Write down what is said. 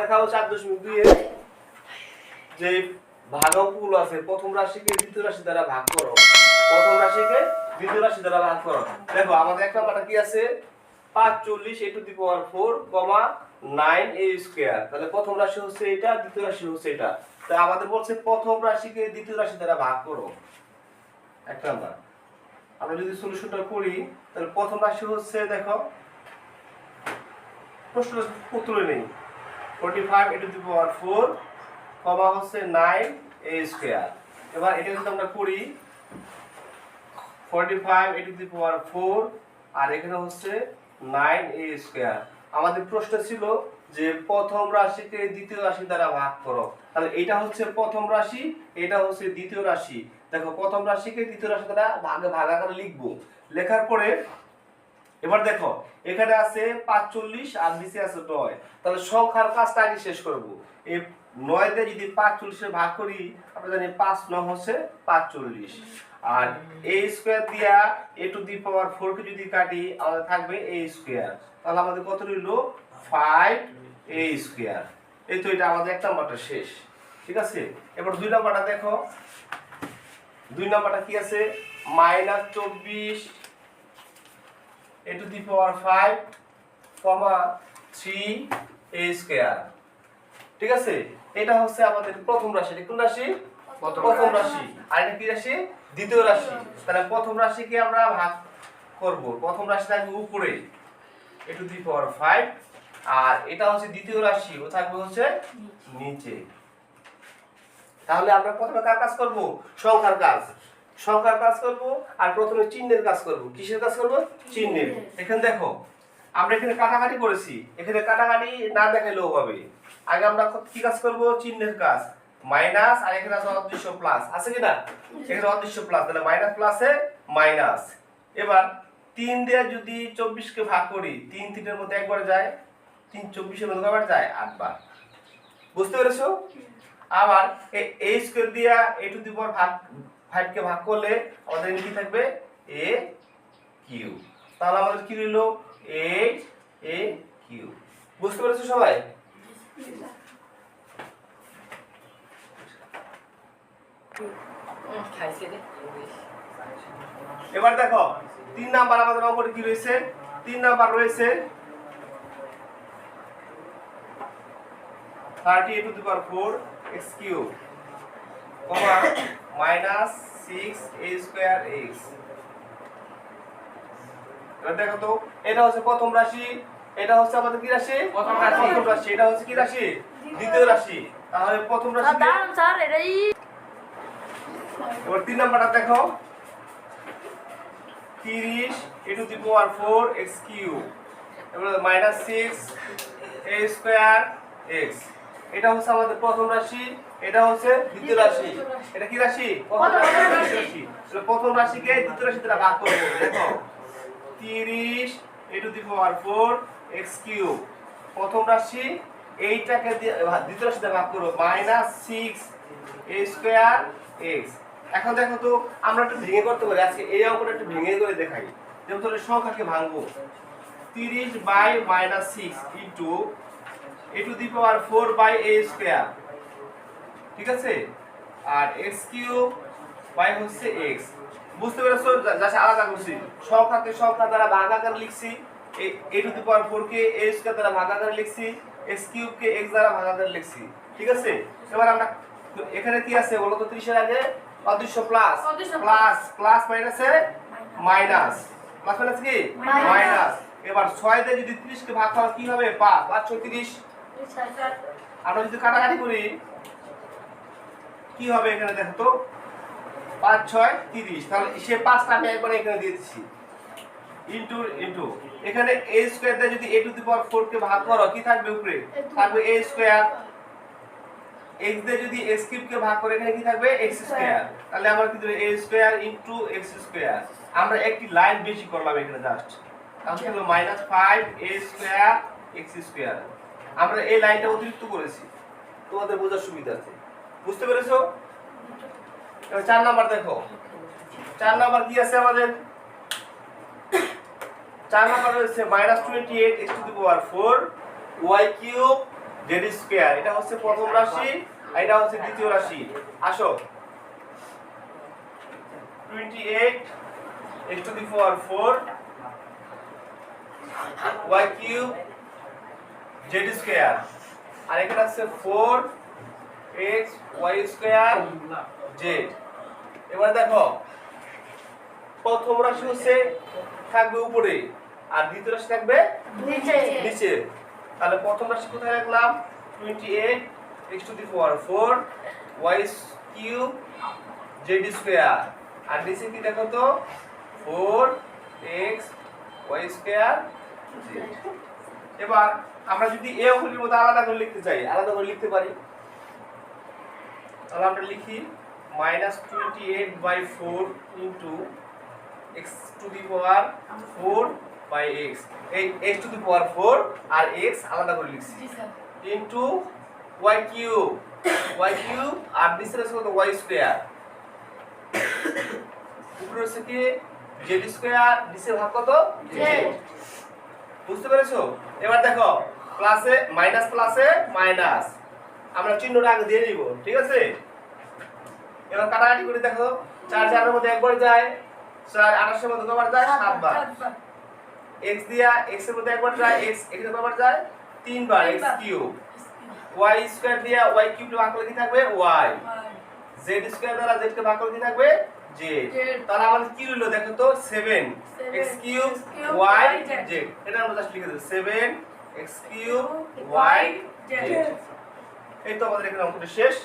দেখাবো 4.2 এর যে ভাগফল আছে প্রথম রাশিকে দ্বিতীয় রাশি দ্বারা ভাগ করো। প্রথম রাশিকে দ্বিতীয় রাশি দ্বারা ভাগ করো। দেখো আমাদের এক নাম্বারটা কি আছে 45 a to the power 4, 9 a square. তাহলে প্রথম রাশি হচ্ছে এটা, দ্বিতীয় রাশি হচ্ছে এটা। তাই আমাদের বলছে প্রথম রাশিকে দ্বিতীয় রাশি দ্বারা ভাগ করো। এক নাম্বার। আমরা যদি সলিউশনটা করি তাহলে প্রথম রাশি হচ্ছে দেখো প্রশ্ন উত্তরে নেই 45 a টু দি পাওয়ার 4 কমা হচ্ছে 9 a স্কয়ার। এবার এটা যদি আমরা করি 45 a টু দি পাওয়ার 4 আর এখানে হচ্ছে 9 a স্কয়ার। আমাদের প্রশ্ন ছিল যে প্রথম রাশিকে দ্বিতীয় রাশি দ্বারা ভাগ করো। তাহলে এটা হচ্ছে প্রথম রাশি, এটা হচ্ছে দ্বিতীয় রাশি। দেখো প্রথম রাশিকে দ্বিতীয় রাশি দ্বারা ভাগাকারে লিখবো। লেখার পরে এবার দেখো এখানে আছে 45 আর নিচে আছে 9। তাহলে সংখ্যার কাজটা আগে শেষ করব। এই 9 দিয়ে যদি 45 এর ভাগ করি আমরা জানি 5 9 হচ্ছে 45 আর a স্কয়ার দিয়া a টু দি পাওয়ার 4 কে যদি কাটি আমাদের থাকবে a স্কয়ার। তাহলে আমাদের কত রইল 5a স্কয়ার। এই তো এটা আমাদের এক নাম্বারটা শেষ। ঠিক আছে, এবার দুই নাম্বারটা দেখো। দুই নাম্বারটা কি আছে -24 a to the power 5, 3a square. ঠিক আছে, এটা হচ্ছে আমাদের প্রথম রাশি। এটা কোন রাশি? প্রথম রাশি। আর এটা কি রাশি? দ্বিতীয় রাশি। তাহলে প্রথম রাশিকে আমরা ভাগ করব। প্রথম রাশি থাকবে উপরে a to the power 5 আর এটা হচ্ছে দ্বিতীয় রাশি, ও থাকবে হচ্ছে নিচে। তাহলে আমরা প্রথমে কার কাজ করব? সংখ্যার কাজ। সংখ্যার কাজ করব আর প্রথমে চিহ্নের কাজ করব। কিসের কাজ করব? চিহ্নের। এখানে দেখো আমরা এখানে কাটাকাটি করেছি, এখানে কাটাকাটি না দেখাইলেও হবে। আগে আমরা কি কাজ করব? চিহ্নের কাজ। মাইনাস আর এখানে আছে অদৃশ্য প্লাস, আছে কি না? এখানে অদৃশ্য প্লাস, তাহলে মাইনাস প্লাসে মাইনাস। এবার 3 দিয়ে যদি 24 কে ভাগ করি 3 3 এর মধ্যে একবার যায়, 3 24 এর মধ্যে কয়বার যায়? 8 বার। বুঝতে পেরেছো? আবার এই a স্কয়ার দিয়া a টু দি পাওয়ার 5 কে ভাগ করলে আমাদের কি থাকবে? a cube. তাহলে আমাদের কি হলো 8a কিউব। বুঝতে পেরেছো সবাই? এবার দেখো 3 নাম্বার আমাদের অঙ্কটা কি রয়েছে? 3 নাম্বার রয়েছে 30a to the power 4 x cube, -6a square x। এবার দেখো তো এটা হচ্ছে প্রথম রাশি, এটা হচ্ছে আমাদের কি রাশি? প্রথম রাশি। এটা হচ্ছে কি রাশি? দ্বিতীয় রাশি। তাহলে প্রথম রাশি স্যার এটাই। এবার 3 নাম্বারটা দেখো 30 a to the power 4 x cube, এবার -6a square x। এটা হচ্ছে আমাদের প্রথম রাশি, এটা হচ্ছে দ্বিতীয় রাশি। এটা কি রাশি? প্রথম রাশি। তাহলে প্রথম রাশিকে দ্বিতীয় রাশি দ্বারা ভাগ করব। দেখো 30 a to the power 4 x cube, প্রথম রাশি এইটাকে দ্বিতীয় রাশি দ্বারা ভাগ করব -6a square x। এখন দেখো তো আমরা একটু ভেঙে করতে পারি। আজকে এই অঙ্কটা একটু ভেঙে করে দেখাই। যেমন তাহলে সংখ্যাকে ভাঙবো 30 by -6 into a to the power 4 by a square। ঠিক আছে, আর x কিউব বাই হচ্ছে x। বুঝতে পেরেছো? জাস্ট আলাদা করছি, সংখ্যাকে সংখ্যা দ্বারা ভাগাকার লিখছি, a to the power 4 K a square দ্বারা ভাগাকার লিখছি, x কিউব কে x দ্বারা ভাগাকার লিখছি। ঠিক আছে, এবার আমরা এখানে কি আছে বলো তো? 30 এর আগে অদৃশ্য প্লাস, প্লাস প্লাস মাইনাসে মাইনাস, প্লাস মাইনাস কি? মাইনাস। এবার 6 দিয়ে যদি 30 কে ভাগ করা কি হবে? 5 5 36। আমরা যদি কাটাকাটি করি কি হবে এখানে দেখো তো 5 6 30। তাহলে সে 5টা আমি একবার এখানে দিয়ে দিচ্ছি ইনটু ইনটু এখানে a স্কয়ার দিয়ে যদি a টু দি পাওয়ার 4 কে ভাগ করো কি থাকবে? উপরে থাকবে a স্কয়ার। x দিয়ে যদি x কিউব কে ভাগ করে এখানে কি থাকবে? x square. তাহলে আমরা কি দেব? a square into x square. আমরা একটি লাইন বেশি করলাম এখানে জাস্ট। তাহলে হলো -5a স্কয়ার x স্কয়ার। আমরা এই লাইনটা অতিরিক্ত করেছি তোমাদের বোঝার সুবিধার্থে। বুঝতে পেরেছো? এবার 4 নাম্বার দেখো। 4 নাম্বার কি আছে আমাদের? 4 নাম্বার হচ্ছে -28 x to the power 4 y cube Z square, এটা হচ্ছে প্রথম রাশি আর এটা হচ্ছে দ্বিতীয় রাশি। আসো 28 x to the power 4 y cube z square, আর এখানে আছে 4 x y স্কয়ার z। এবার দেখো প্রথম রাশি হচ্ছে থাকবে উপরে আর দ্বিতীয় রাশি থাকবে নিচে। তাহলে প্রথম রাশি কোথায় রাখলাম? 28 x to the power 4 y cube z square, আর নিচে কি দেখো তো 4 x y স্কয়ার z। এবার আমরা যদি এই অঙ্কটির মধ্যে আলাদা করে লিখতে চাই, আলাদা করে লিখতে পারি। তাহলে আমরা লিখি -28/4 into x to the power 4 by x, এই x to the power 4 R x আলাদা করে লিখছি, into y cube আর নিচে আছে কত y স্কয়ার, উপরে আছে কি z স্কয়ার, নিচে ভাগ কত z। বুঝতে পেরেছো? এবার দেখো প্লাসে মাইনাস প্লাসে মাইনাস, আমরা চিহ্নটা আগে দিয়ে দিব, ঠিক আছে? এবার কাটাকাটি করে দেখো 4 4 এর মধ্যে একবার যায়, 4 28 এর মধ্যে কবার যায় 7 বার, x দিয়া x এর মধ্যে একবার যায়, x এখানে কবার যায় 3 বার, x কিউব, y স্কয়ার দিয়া y কিউব ভাগ করলে কি থাকবে y, z স্কয়ার দ্বারা z কে ভাগ করলে কি থাকবে z। তাহলে আমাদের কি হলো দেখো তো 7 x কিউব y z, এটা আমরা জাস্ট লিখে দেব 7 x কিউব y z। এই তো আমাদের এখানে অঙ্কটা শেষ।